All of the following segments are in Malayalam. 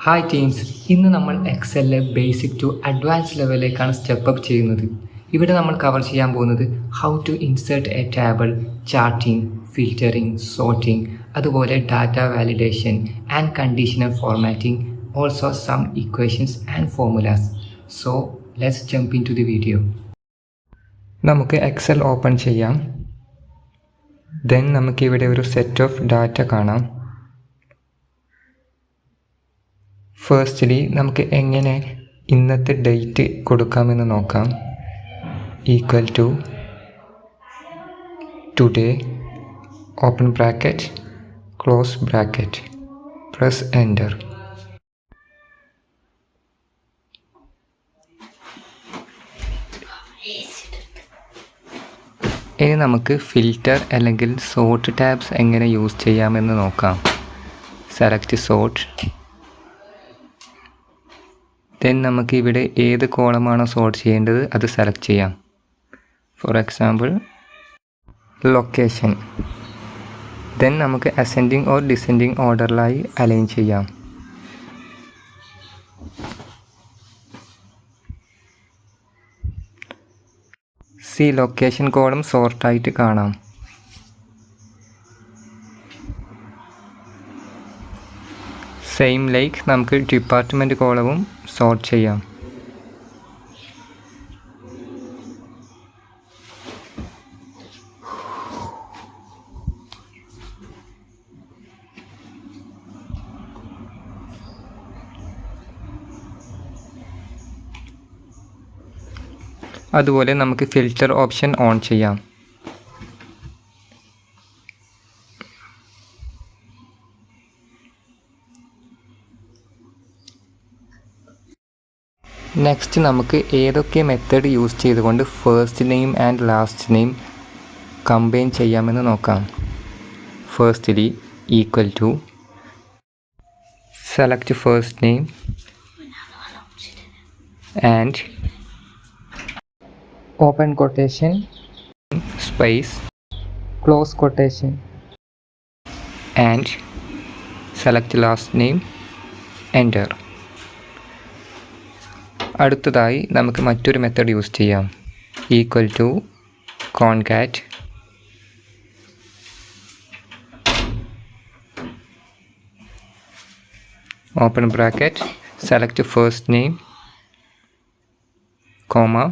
ഹായ് ടീംസ്, ഇന്ന് നമ്മൾ എക്സലിലെ ബേസിക് ടു അഡ്വാൻസ് ലെവലിലേക്കാണ് സ്റ്റെപ്പ് അപ്പ് ചെയ്യുന്നത്. ഇവിടെ നമ്മൾ കവർ ചെയ്യാൻ പോകുന്നത് how to insert a table, charting, filtering, sorting, അതുപോലെ data validation and conditional formatting, also some equations and formulas. So let's jump into the video. നമുക്ക് എക്സൽ ഓപ്പൺ ചെയ്യാം. ദെൻ നമുക്കിവിടെ ഒരു സെറ്റ് ഓഫ് ഡാറ്റ കാണാം. ഫസ്റ്റ്ലി നമുക്ക് എങ്ങനെ ഇന്നത്തെ ഡേറ്റ് കൊടുക്കാമെന്ന് നോക്കാം. Equal to today, open bracket, close bracket, press enter. ഇനി നമുക്ക് ഫിൽറ്റർ അല്ലെങ്കിൽ സോർട്ട് ടാബ്സ് എങ്ങനെ യൂസ് ചെയ്യാമെന്ന് നോക്കാം. Select sort. ദെൻ നമുക്ക് ഇവിടെ ഏത് കോളമാണോ സോർട്ട് ചെയ്യേണ്ടത് അത് സെലക്ട് ചെയ്യാം. For example location. ദെൻ നമുക്ക് അസെൻഡിങ് ഓർ ഡിസെൻഡിങ് ഓർഡറിലായി അലൈൻ ചെയ്യാം. സി ലൊക്കേഷൻ കോളം സോർട്ടായിട്ട് കാണാം. സെയിം ലൈക്ക് നമുക്ക് ഡിപ്പാർട്ട്മെൻറ്റ് കോളവും സോർട്ട് ചെയ്യാം. അതുപോലെ നമുക്ക് ഫിൽറ്റർ ഓപ്ഷൻ ഓൺ ചെയ്യാം. നെക്സ്റ്റ് നമുക്ക് ഏതൊക്കെ മെത്തേഡ് യൂസ് ചെയ്തുകൊണ്ട് first name and last name combine ചെയ്യാമെന്ന് നോക്കാം. Firstly equal to, select first name and open quotation, space, close quotation and select last name, enter. അടുത്തതായി നമുക്ക് മറ്റൊരു മെത്തേഡ് യൂസ് ചെയ്യാം. Equal to concat, open bracket, select first name, comma,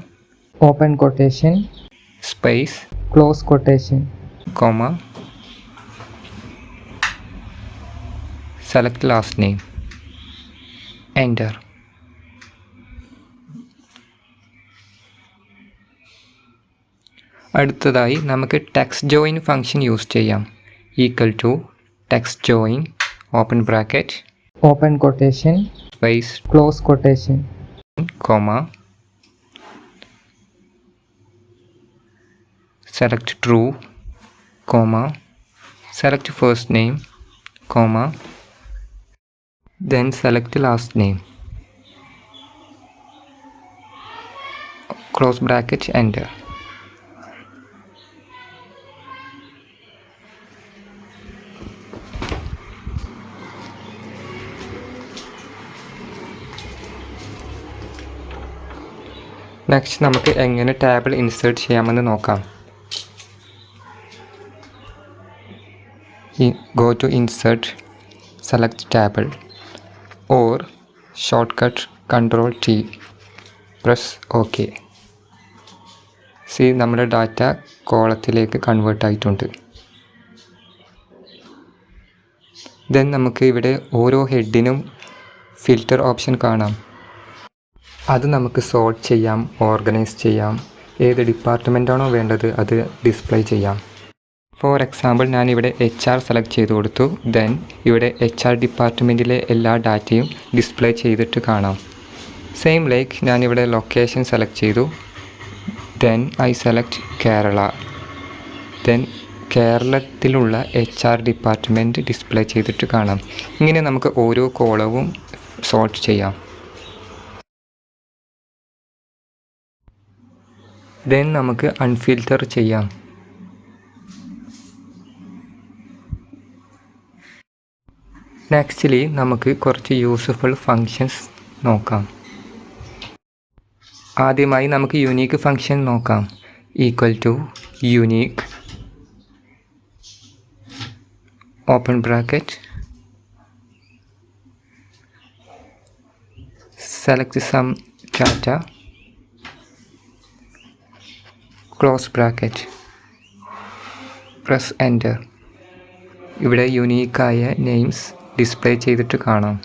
open quotation, space, close quotation, comma, select last name, enter. അടുത്തതായി നമുക്ക് ടെക്സ്റ്റ് ജോയിൻ ഫംഗ്ഷൻ യൂസ് ചെയ്യാം. Equal to text join, open bracket, open quotation, space, close quotation, comma, select true, comma, select first name, comma, then select last name, close bracket, enter. Next നമുക്ക് എങ്ങനെ ടേബിൾ ഇൻസേർട്ട് ചെയ്യാമെന്ന് നോക്കാം. Go to insert, select table or shortcut Ctrl T, press OK. See, നമ്മുടെ ഡാറ്റ കോളത്തിലേക്ക് കൺവേർട്ട് ആയിട്ടുണ്ട്. ദെൻ നമുക്ക് ഇവിടെ ഓരോ ഹെഡിനും ഫിൽറ്റർ ഓപ്ഷൻ കാണാം. അത് നമുക്ക് സോർട്ട് ചെയ്യാം, ഓർഗനൈസ് ചെയ്യാം, ഏത് ഡിപ്പാർട്ട്മെൻറ്റാണോ വേണ്ടത് അത് ഡിസ്പ്ലേ ചെയ്യാം. ഫോർ എക്സാമ്പിൾ ഞാനിവിടെ HR സെലക്ട് ചെയ്ത് കൊടുത്തു. ദെൻ ഇവിടെ HR ഡിപ്പാർട്ട്മെൻറ്റിലെ എല്ലാ ഡാറ്റയും ഡിസ്പ്ലേ ചെയ്തിട്ട് കാണാം. സെയിം ലൈക്ക് ഞാനിവിടെ ലൊക്കേഷൻ സെലക്ട് ചെയ്തു. Then I select Kerala. Then കേരളത്തിലുള്ള HR ഡിപ്പാർട്ട്മെൻറ്റ് ഡിസ്പ്ലേ ചെയ്തിട്ട് കാണാം. ഇങ്ങനെ നമുക്ക് ഓരോ കോളവും സോർട്ട് ചെയ്യാം. ദെൻ നമുക്ക് അൺഫിൽറ്റർ ചെയ്യാം. നെക്സ്റ്റ്ലി നമുക്ക് കുറച്ച് യൂസ്ഫുൾ ഫങ്ഷൻസ് നോക്കാം. ആദ്യമായി നമുക്ക് യുണീക്ക് ഫങ്ഷൻ നോക്കാം. Equal to unique open bracket select some data close bracket press enter. ഇവിടെ യുണീക്കായ നെയിംസ് ഡിസ്പ്ലേ ചെയ്തിട്ട് കാണാം.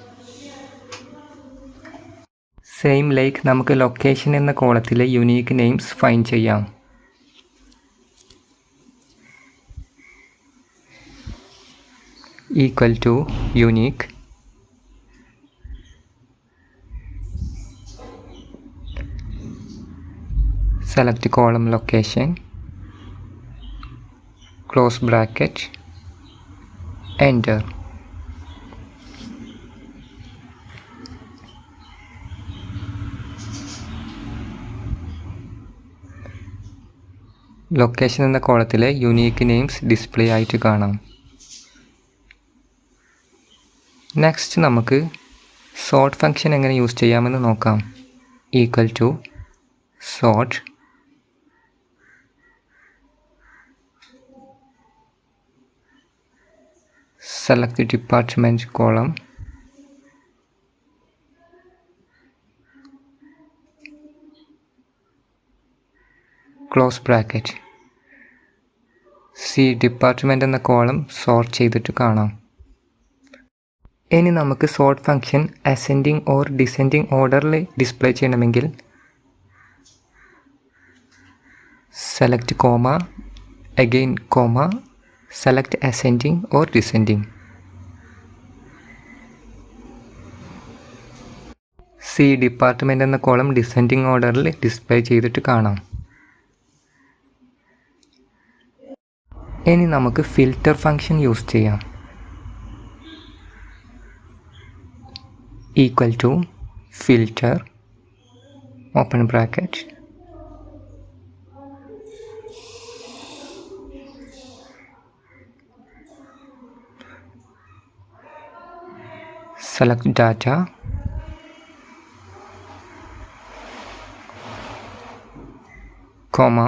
സെയിം ലൈക്ക് നമുക്ക് ലൊക്കേഷൻ എന്ന കോളത്തിലെ യുണീക്ക് നെയിംസ് ഫൈൻഡ് ചെയ്യാം. Equal to unique select column location close bracket enter. Location എന്ന കോളത്തിലെ യുണീക്ക് നെയിംസ് ഡിസ്പ്ലേ ആയിട്ട് കാണാം. നെക്സ്റ്റ് നമുക്ക് സോർട്ട് ഫംഗ്ഷൻ എങ്ങനെ യൂസ് ചെയ്യാമെന്ന് നോക്കാം. Equal to sort select department column close bracket. See department എന്ന കോളം സോർട്ട് ചെയ്തിട്ട് കാണാം. ഇനി നമുക്ക് sort function ascending or descending ഓർഡറിൽ ഡിസ്പ്ലേ ചെയ്യണമെങ്കിൽ select comma again comma select ascending or descending. See department എന്ന കോളം ഡിസെൻഡിങ് ഓർഡറിൽ ഡിസ്പ്ലേ ചെയ്തിട്ട് കാണാം. ഇനി നമുക്ക് ഫിൽറ്റർ ഫംഗ്ഷൻ യൂസ് ചെയ്യാം. Equal to filter open bracket select data comma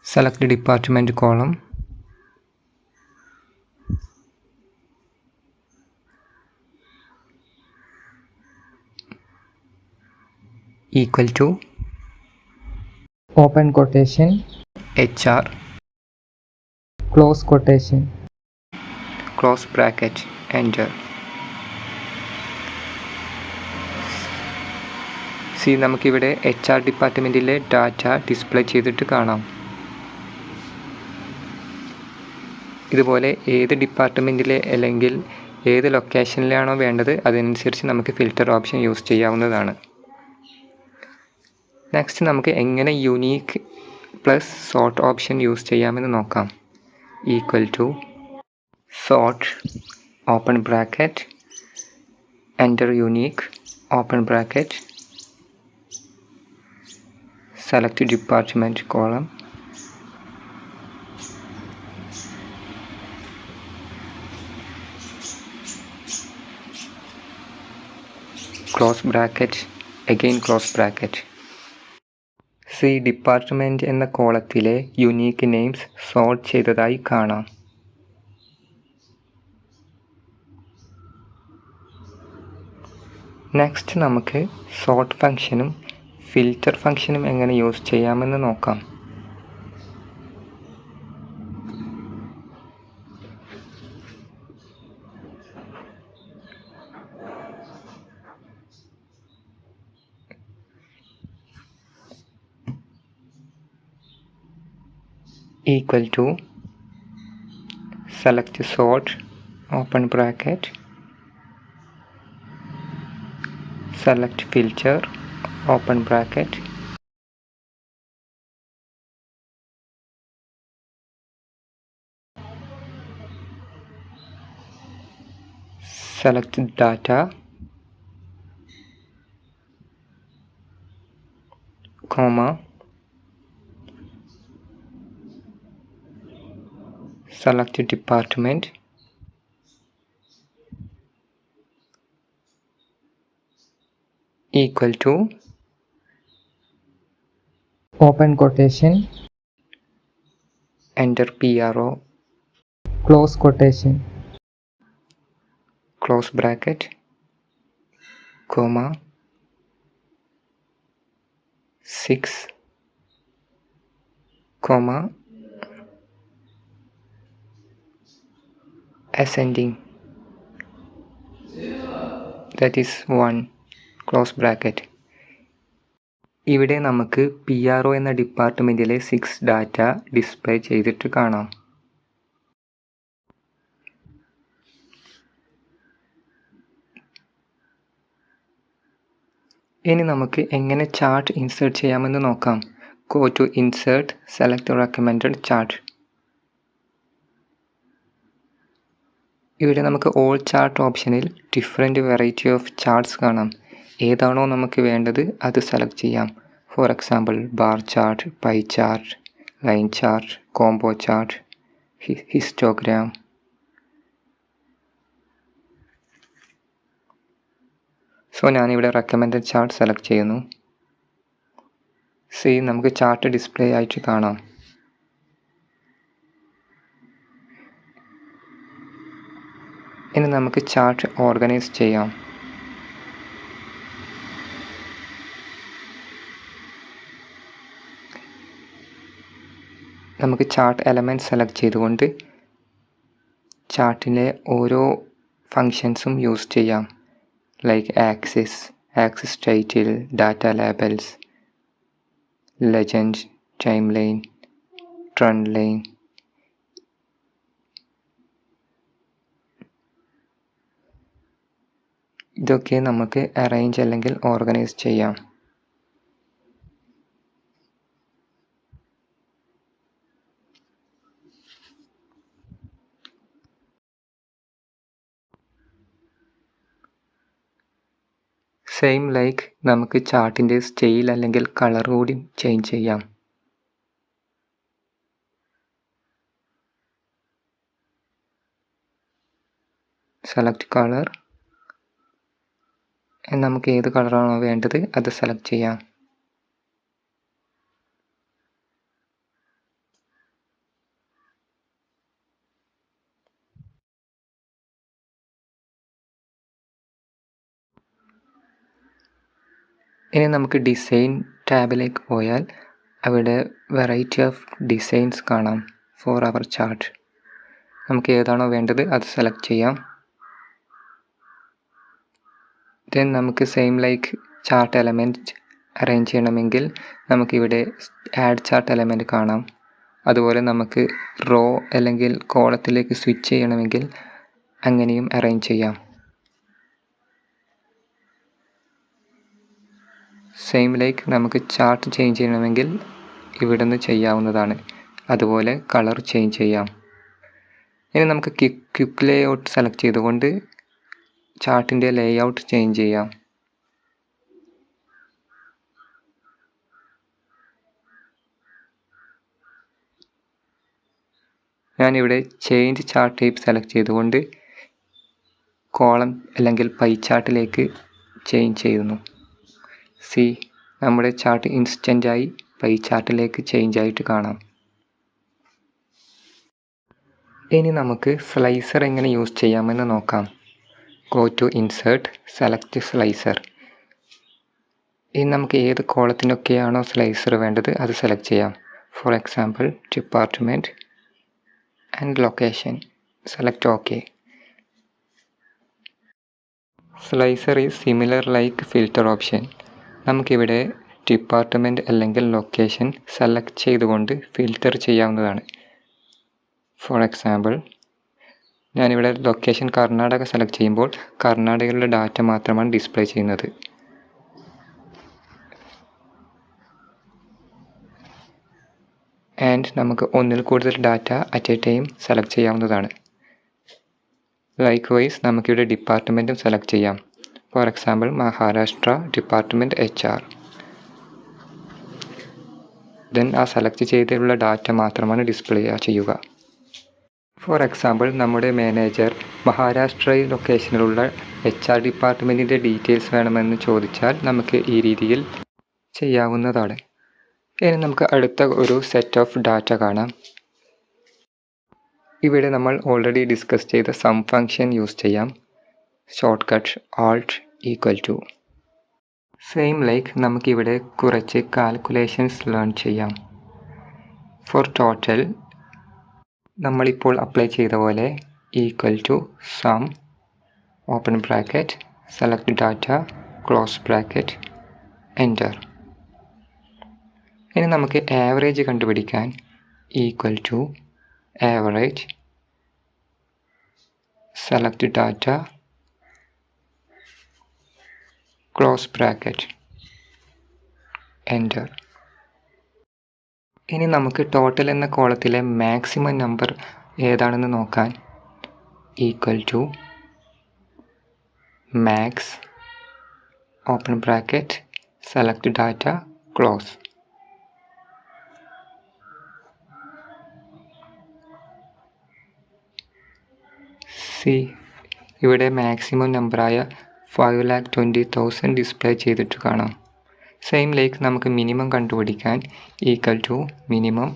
select the department column equal to open quotation HR close quotation close bracket enter. C നമുക്കിവിടെ HR ഡിപ്പാർട്ട്മെൻറ്റിലെ ഡാറ്റ ഡിസ്പ്ലേ ചെയ്തിട്ട് കാണാം. ഇതുപോലെ ഏത് ഡിപ്പാർട്ട്മെൻറ്റിലെ അല്ലെങ്കിൽ ഏത് ലൊക്കേഷനിലാണോ വേണ്ടത് അതനുസരിച്ച് നമുക്ക് ഫിൽറ്റർ ഓപ്ഷൻ യൂസ് ചെയ്യാവുന്നതാണ്. നെക്സ്റ്റ് നമുക്ക് എങ്ങനെ unique plus sort option use ചെയ്യാമെന്ന് നോക്കാം. Equal to sort open bracket enter unique open bracket select department column close bracket again close bracket. See department എന്ന കോളത്തിലെ യുണീക്ക് നെയിംസ് സോർട്ട് ചെയ്തതായി കാണാം. നെക്സ്റ്റ് നമുക്ക് സോർട്ട് ഫംഗ്ഷനും ഫിൽറ്റർ ഫംഗ്ഷനും എങ്ങനെ യൂസ് ചെയ്യാമെന്ന് നോക്കാം. Equal to select sort open bracket select filter open bracket select data comma select department, equal to open quotation, enter PRO, close quotation, close bracket, comma, 6, comma, ascending, that is 1, close bracket. ഇവിടെ നമുക്ക് PRO എന്ന ഡിപ്പാർട്ട്മെൻറ്റിലെ 6 ഡാറ്റ ഡിസ്പ്ലേ ചെയ്തിട്ട് കാണാം. ഇനി നമുക്ക് എങ്ങനെ ചാർട്ട് ഇൻസേർട്ട് ചെയ്യാമെന്ന് നോക്കാം. Go to Insert, select Recommended Chart. ഇവിടെ നമുക്ക് All Chart ഓപ്ഷനിൽ ഡിഫറെൻറ്റ് വെറൈറ്റി ഓഫ് ചാർട്ട്സ് കാണാം. ഏതാണോ നമുക്ക് വേണ്ടത് അത് സെലക്ട് ചെയ്യാം. For example bar chart, pie chart, line chart, combo chart, histogram. So ഞാനിവിടെ റെക്കമെൻഡഡ് ചാർട്ട് സെലക്ട് ചെയ്യുന്നു. നമുക്ക് ചാർട്ട് ഡിസ്പ്ലേ ആയിട്ട് കാണാം. ഇനി നമുക്ക് ചാർട്ട് ഓർഗനൈസ് ചെയ്യാം. നമുക്ക് ചാർട്ട് എലമെൻറ്റ് സെലക്ട് ചെയ്തുകൊണ്ട് ചാർട്ടിലെ ഓരോ ഫങ്ഷൻസും യൂസ് ചെയ്യാം. Like axis title, data labels, legend, time line, trend line. ഇതൊക്കെ നമുക്ക് അറേഞ്ച് അല്ലെങ്കിൽ ഓർഗനൈസ് ചെയ്യാം. സെയിം ലൈക്ക് നമുക്ക് ചാർട്ടിൻ്റെ സ്റ്റൈൽ അല്ലെങ്കിൽ കളർ കൂടി ചേഞ്ച് ചെയ്യാം. Select colour. നമുക്ക് ഏത് കളറാണോ വേണ്ടത് അത് സെലക്ട് ചെയ്യാം. ഇനി നമുക്ക് ഡിസൈൻ ടാബിലേക്ക് പോയാൽ അവിടെ വെറൈറ്റി ഓഫ് ഡിസൈൻസ് കാണാം ഫോർ അവർ ചാർട്ട്. നമുക്ക് ഏതാണോ വേണ്ടത് അത് സെലക്ട് ചെയ്യാം. ദെൻ നമുക്ക് same like chart element arrange ചെയ്യണമെങ്കിൽ നമുക്കിവിടെ ആഡ് ചാർട്ട് എലമെൻറ്റ് കാണാം. അതുപോലെ നമുക്ക് റോ അല്ലെങ്കിൽ കോളത്തിലേക്ക് സ്വിച്ച് ചെയ്യണമെങ്കിൽ അങ്ങനെയും അറേഞ്ച് ചെയ്യാം. സെയിം ലൈക്ക് നമുക്ക് ചാർട്ട് ചേഞ്ച് ചെയ്യണമെങ്കിൽ ഇവിടെ നിന്ന് ചെയ്യാവുന്നതാണ്. അതുപോലെ കളർ ചേഞ്ച് ചെയ്യാം. ഇനി നമുക്ക് ക്വിക്ക് ലേഔട്ട് സെലക്ട് ചെയ്തുകൊണ്ട് ചാർട്ടിൻ്റെ ലേഔട്ട് ചേഞ്ച് ചെയ്യാം. ഞാനിവിടെ ചേഞ്ച് ചാർട്ട് ടൈപ്പ് സെലക്ട് ചെയ്തുകൊണ്ട് കോളം അല്ലെങ്കിൽ പൈ ചാർട്ടിലേക്ക് ചേഞ്ച് ചെയ്യുന്നു. നമ്മുടെ ചാർട്ട് ഇൻസ്റ്റൻ്റായി പൈ ചാർട്ടിലേക്ക് ചേഞ്ച് ആയിട്ട് കാണാം. ഇനി നമുക്ക് സ്ലൈസർ എങ്ങനെ യൂസ് ചെയ്യാമെന്ന് നോക്കാം. Go to insert, select slicer. ഇനി നമുക്ക് ഏത് കോളത്തിനൊക്കെയാണോ സ്ലൈസർ വേണ്ടത് അത് സെലക്ട് ചെയ്യാം. For example department and location. Select okay. Slicer is similar like filter option. നമുക്കിവിടെ ഡിപ്പാർട്ട്മെൻറ്റ് അല്ലെങ്കിൽ ലൊക്കേഷൻ സെലക്ട് ചെയ്തുകൊണ്ട് ഫിൽറ്റർ ചെയ്യാവുന്നതാണ്. ഫോർ എക്സാമ്പിൾ ഞാനിവിടെ ലൊക്കേഷൻ കർണാടക സെലക്ട് ചെയ്യുമ്പോൾ കർണാടകയിലുള്ള ഡാറ്റ മാത്രമാണ് ഡിസ്പ്ലേ ചെയ്യുന്നത്. ആൻഡ് നമുക്ക് ഒന്നിൽ കൂടുതൽ data at A time select ചെയ്യാവുന്നതാണ്. ലൈക്ക് വൈസ് നമുക്കിവിടെ ഡിപ്പാർട്ട്മെൻറ്റും സെലക്ട് ചെയ്യാം. For example Maharashtra department HR. Then ആ സെലക്ട് ചെയ്തിട്ടുള്ള ഡാറ്റ മാത്രമാണ് ഡിസ്പ്ലേ ചെയ്യുക. ഫോർ എക്സാമ്പിൾ, നമ്മുടെ മാനേജർ മഹാരാഷ്ട്രയിൽ ലൊക്കേഷനിലുള്ള HR ഡിപ്പാർട്ട്മെൻറ്റിൻ്റെ ഡീറ്റെയിൽസ് വേണമെന്ന് ചോദിച്ചാൽ നമുക്ക് ഈ രീതിയിൽ ചെയ്യാവുന്നതാണ്. ഇനി നമുക്ക് അടുത്ത ഒരു സെറ്റ് ഓഫ് ഡാറ്റ കാണാം. ഇവിടെ നമ്മൾ ഓൾറെഡി ഡിസ്കസ് ചെയ്ത സം ഫംഗ്ഷൻ യൂസ് ചെയ്യാം. Short cut Alt=. Same like നമുക്കിവിടെ കുറച്ച് കാൽക്കുലേഷൻസ് ലേൺ ചെയ്യാം. ഫോർ ടോട്ടൽ നമ്മളിപ്പോൾ അപ്ലൈ ചെയ്ത പോലെ sum open bracket select data close bracket enter. ഇനി നമുക്ക് ആവറേജ് കണ്ടുപിടിക്കാൻ average select data close bracket enter. ഇനി നമുക്ക് ടോട്ടൽ എന്ന കോളത്തിലെ മാക്സിമം നമ്പർ ഏതാണെന്ന് നോക്കാൻ max open bracket select data close. ഇവിടെ മാക്സിമം നമ്പറായ 5,20,000 ഡിസ്പ്ലേ ചെയ്തിട്ട് കാണാം. സെയിം ലൈക്ക് നമുക്ക് മിനിമം കണ്ടുപിടിക്കാൻ minimum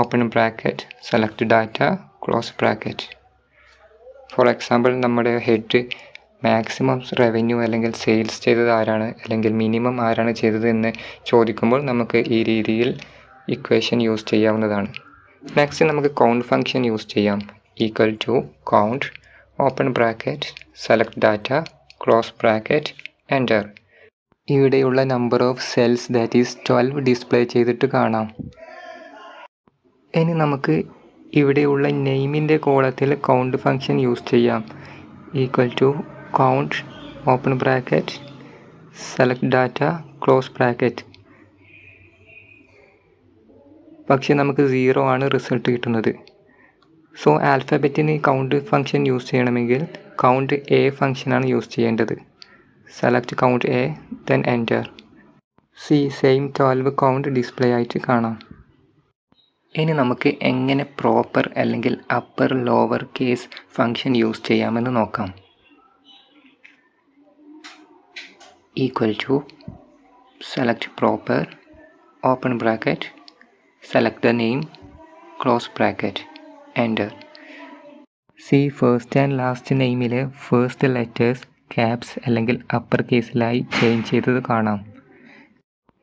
open bracket select data close bracket. For example, നമ്മുടെ ഹെഡ് മാക്സിമം റവന്യൂ അല്ലെങ്കിൽ സെയിൽസ് ചെയ്തത് ആരാണ്, അല്ലെങ്കിൽ മിനിമം ആരാണ് ചെയ്തത് എന്ന് ചോദിക്കുമ്പോൾ നമുക്ക് ഈ രീതിയിൽ ഇക്വേഷൻ യൂസ് ചെയ്യാവുന്നതാണ്. നെക്സ്റ്റ് നമുക്ക് കൗണ്ട് ഫംഗ്ഷൻ യൂസ് ചെയ്യാം. Count open bracket select data close bracket enter. ഇവിടെയുള്ള number of cells that is 12 display ചെയ്തിട്ട് കാണാം. ഇനി നമുക്ക് ഇവിടെയുള്ള നെയിമിൻ്റെ കോളത്തിൽ കൗണ്ട് ഫംഗ്ഷൻ യൂസ് ചെയ്യാം. Count open bracket select data close bracket. പക്ഷേ നമുക്ക് 0 ആണ് റിസൾട്ട് കിട്ടുന്നത്. സോ ആൽഫബറ്റിന് കൗണ്ട് ഫംഗ്ഷൻ യൂസ് ചെയ്യണമെങ്കിൽ കൗണ്ട് ഫംഗ്ഷനാണ് യൂസ് ചെയ്യേണ്ടത്. Select count then enter. Same 12 count display ആയിട്ട് കാണാം. ഇനി നമുക്ക് എങ്ങനെ പ്രോപ്പർ അല്ലെങ്കിൽ upper lower case function use ചെയ്യാമെന്ന് നോക്കാം. Select proper open bracket select the name close bracket enter. First and last നെയിമിലെ ഫസ്റ്റ് ലെറ്റേഴ്സ് ക്യാപ്സ് അല്ലെങ്കിൽ അപ്പർ കേസിലായി ചേഞ്ച് ചെയ്തത് കാണാം.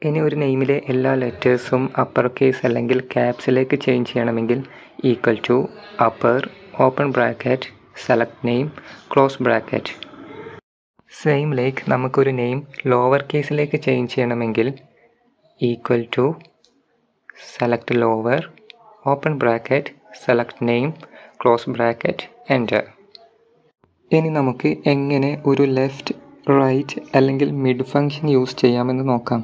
ഇനി ഒരു നെയിമിലെ എല്ലാ ലെറ്റേഴ്സും അപ്പർ കേസ് അല്ലെങ്കിൽ ക്യാപ്സിലേക്ക് ചേഞ്ച് ചെയ്യണമെങ്കിൽ upper open bracket select name close bracket. Same like നമുക്കൊരു നെയിം ലോവർ കേസിലേക്ക് ചേഞ്ച് ചെയ്യണമെങ്കിൽ select lower open bracket select name close bracket enter. ഇനി നമുക്ക് എങ്ങനെ ഒരു ലെഫ്റ്റ് റൈറ്റ് അല്ലെങ്കിൽ മിഡ് ഫംഗ്ഷൻ യൂസ് ചെയ്യാമെന്ന് നോക്കാം.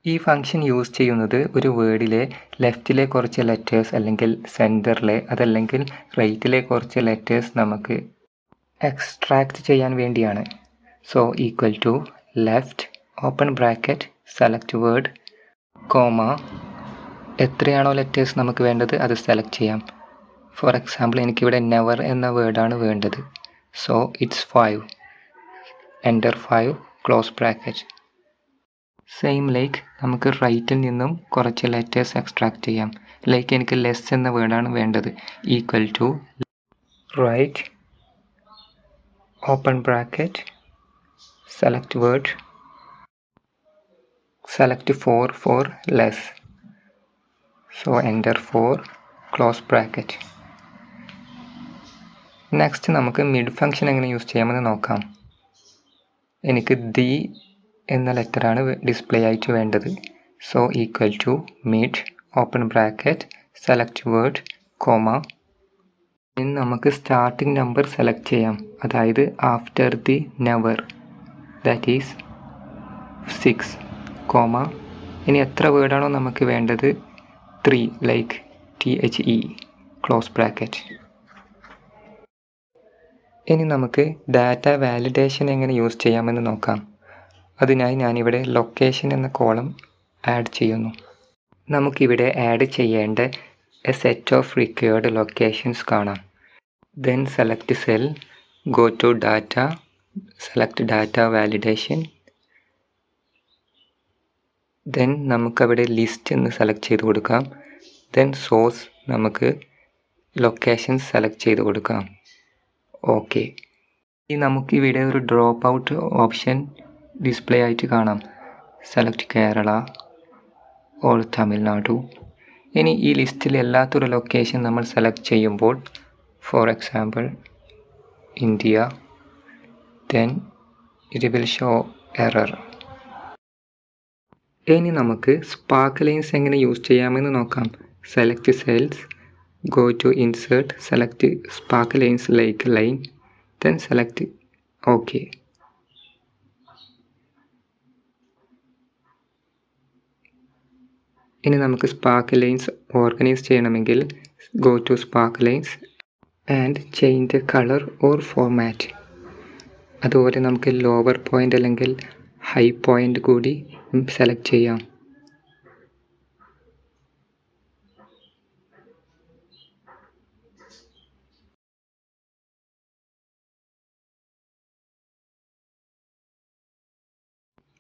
ഈ ഫംഗ്ഷൻ യൂസ് ചെയ്യുന്നത് ഒരു വേർഡിലെ ലെഫ്റ്റിലെ കുറച്ച് ലെറ്റേഴ്സ് അല്ലെങ്കിൽ സെൻറ്ററിലെ അതല്ലെങ്കിൽ റൈറ്റിലെ കുറച്ച് ലെറ്റേഴ്സ് നമുക്ക് എക്സ്ട്രാക്റ്റ് ചെയ്യാൻ വേണ്ടിയാണ്. So left open bracket select word comma എത്രയാണോ ലെറ്റേഴ്സ് നമുക്ക് വേണ്ടത് അത് സെലക്ട് ചെയ്യാം. ഫോർ എക്സാമ്പിൾ, എനിക്കിവിടെ നെവർ എന്ന വേർഡാണ് വേണ്ടത്. So it's 5 enter 5 close bracket. Same like നമുക്ക് റൈറ്റിൽ നിന്നും കുറച്ച് ലെറ്റേഴ്സ് എക്സ്ട്രാക്ട് ചെയ്യാം. ലൈക്ക് എനിക്ക് ലെസ് എന്ന വേർഡാണ് വേണ്ടത്. Right open bracket select word select 4 four less. So enter 4 close bracket. Next നമുക്ക് മിഡ് ഫംഗ്ഷൻ എങ്ങനെ യൂസ് ചെയ്യാമെന്ന് നോക്കാം. എനിക്ക് ദി എന്ന ലെറ്ററാണ് ഡിസ്പ്ലേ ആയിട്ട് വേണ്ടത്. So mid open bracket select word comma. ഇനി നമുക്ക് സ്റ്റാർട്ടിംഗ് നമ്പർ സെലക്ട് ചെയ്യാം, അതായത് after the never, that is 6 comma. ഇനി എത്ര വേർഡാണോ നമുക്ക് വേണ്ടത് 3 ലൈക്ക് THE ക്ലോസ് ബ്രാക്കറ്റ്. ഇനി നമുക്ക് ഡാറ്റ വാലിഡേഷൻ എങ്ങനെ യൂസ് ചെയ്യാമെന്ന് നോക്കാം. അതിനായി ഞാനിവിടെ ലൊക്കേഷൻ എന്ന കോളം ആഡ് ചെയ്യുന്നു. നമുക്കിവിടെ ആഡ് ചെയ്യേണ്ട A set of required locations കാണാം. Then select cell, go to data, select data validation. Then നമുക്കവിടെ ലിസ്റ്റ് എന്ന് സെലക്ട് ചെയ്ത് കൊടുക്കാം. Then source നമുക്ക് ലൊക്കേഷൻ സെലക്ട് ചെയ്ത് കൊടുക്കാം. ഓക്കെ. ഇനി നമുക്കിവിടെ ഒരു ഡ്രോപ്പ് ഔട്ട് ഓപ്ഷൻ ഡിസ്പ്ലേ ആയിട്ട് കാണാം. Select Kerala or Tamil Nadu. ഇനി ഈ ലിസ്റ്റിൽ എല്ലാത്തൊരു ലൊക്കേഷൻ നമ്മൾ സെലക്ട് ചെയ്യുമ്പോൾ, for example India, then it will show error. ഇനി നമുക്ക് സ്പാർക്ക് ലൈൻസ് എങ്ങനെ യൂസ് ചെയ്യാമെന്ന് നോക്കാം. Select cells, go to insert, select spark lines like line, then select OK. ഇനി നമുക്ക് സ്പാർക്ക് ലൈൻസ് ഓർഗനൈസ് ചെയ്യണമെങ്കിൽ go to spark lines and change the color or format. അതുപോലെ നമുക്ക് ലോവർ പോയിൻ്റ് അല്ലെങ്കിൽ ഹൈ പോയിൻ്റ് കൂടി സെലക്ട് ചെയ്യാം.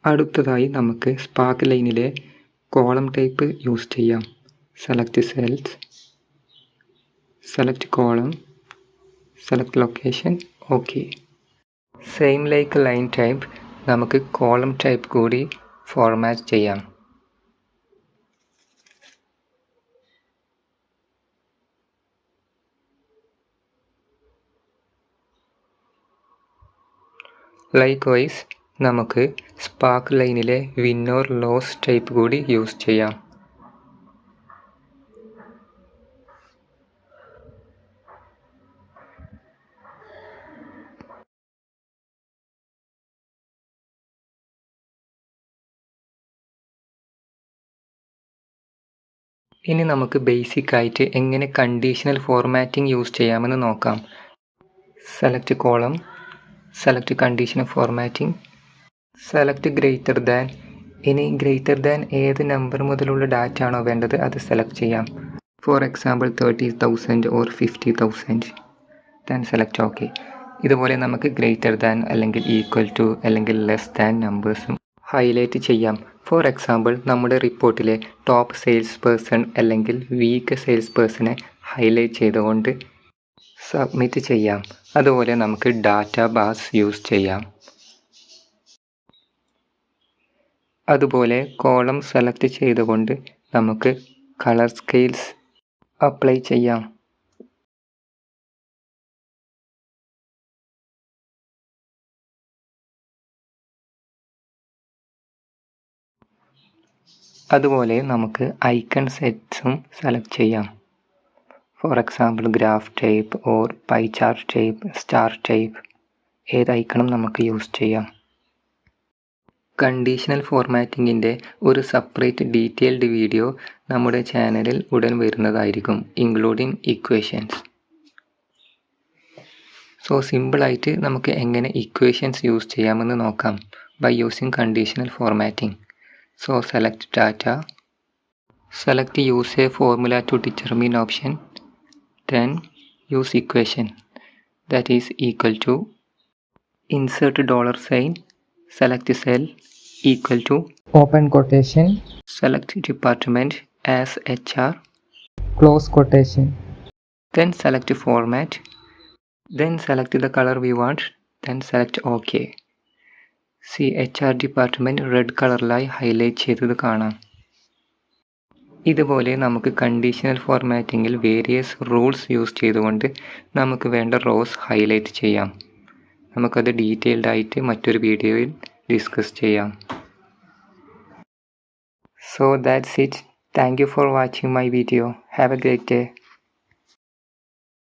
അടുത്തതായി നമുക്ക് സ്പാർക്ക് ലൈനിലെ കോളം ടൈപ്പ് യൂസ് ചെയ്യാം. Select cells, select column, select location, okay. Same like line type നമുക്ക് കോളം ടൈപ്പ് കൂടി ഫോർമാറ്റ് ചെയ്യാം. ലൈക്ക്വൈസ് നമുക്ക് സ്പാർക്ക് ലൈനിലെ വിൻ ഓർ ലോസ് ടൈപ്പ് കൂടി യൂസ് ചെയ്യാം. ഇനി നമുക്ക് ബേസിക് ആയിട്ട് എങ്ങനെ കണ്ടീഷണൽ ഫോർമാറ്റിംഗ് യൂസ് ചെയ്യാമെന്ന് നോക്കാം. Select column, select conditional formatting, select greater than. ഇനി ഗ്രേറ്റർ ദാൻ ഏത് നമ്പർ മുതലുള്ള ഡാറ്റ ആണോ വേണ്ടത് അത് സെലക്ട് ചെയ്യാം. For example 30,000 or 50,000. Than select okay. ഇതുപോലെ നമുക്ക് ഗ്രേറ്റർ ദാൻ അല്ലെങ്കിൽ ഈക്വൽ ടു അല്ലെങ്കിൽ ലെസ് ദാൻ നമ്പേഴ്സും ഹൈലൈറ്റ് ചെയ്യാം. ഫോർ എക്സാമ്പിൾ നമ്മുടെ റിപ്പോർട്ടിലെ ടോപ്പ് സെയിൽസ് പേഴ്സൺ അല്ലെങ്കിൽ വീക്ക് സെയിൽസ് പേഴ്സണെ ഹൈലൈറ്റ് ചെയ്തുകൊണ്ട് സബ്മിറ്റ് ചെയ്യാം. അതുപോലെ നമുക്ക് ഡാറ്റ ബാസ് യൂസ് ചെയ്യാം. അതുപോലെ കോളം സെലക്ട് ചെയ്തുകൊണ്ട് നമുക്ക് കളർ സ്കെയിൽസ് അപ്ലൈ ചെയ്യാം. അതുപോലെ നമുക്ക് ഐക്കൺ സെറ്റ്സും സെലക്ട് ചെയ്യാം. For example graph type or pie chart type, star type, ഏത് ഐക്കണും നമുക്ക് യൂസ് ചെയ്യാം. കണ്ടീഷണൽ ഫോർമാറ്റിങ്ങിൻ്റെ ഒരു സെപ്പറേറ്റ് ഡീറ്റെയിൽഡ് വീഡിയോ നമ്മുടെ ചാനലിൽ ഉടൻ വരുന്നതായിരിക്കും, ഇൻക്ലൂഡിങ് ഇക്വേഷൻസ്. സോ സിമ്പിളായിട്ട് നമുക്ക് എങ്ങനെ ഇക്വേഷൻസ് യൂസ് ചെയ്യാമെന്ന് നോക്കാം by using conditional formatting. So select data, select use a formula to determine option, then use equation that is equal to, insert dollar sign, select cell equal to, open quotation, select department as HR, close quotation, then select format, then select the color we want, then select OK. See HR department red കളറിലായി ഹൈലൈറ്റ് ചെയ്തത് കാണാം. ഇതുപോലെ നമുക്ക് കണ്ടീഷണൽ ഫോർമാറ്റിങ്ങിൽ വേരിയസ് റൂൾസ് യൂസ് ചെയ്തുകൊണ്ട് നമുക്ക് വേണ്ട റോസ് ഹൈലൈറ്റ് ചെയ്യാം. നമുക്കത് ഡീറ്റെയിൽഡ് ആയിട്ട് മറ്റൊരു വീഡിയോയിൽ ഡിസ്കസ് ചെയ്യാം. So that's it. Thank you for watching my video. Have a great day.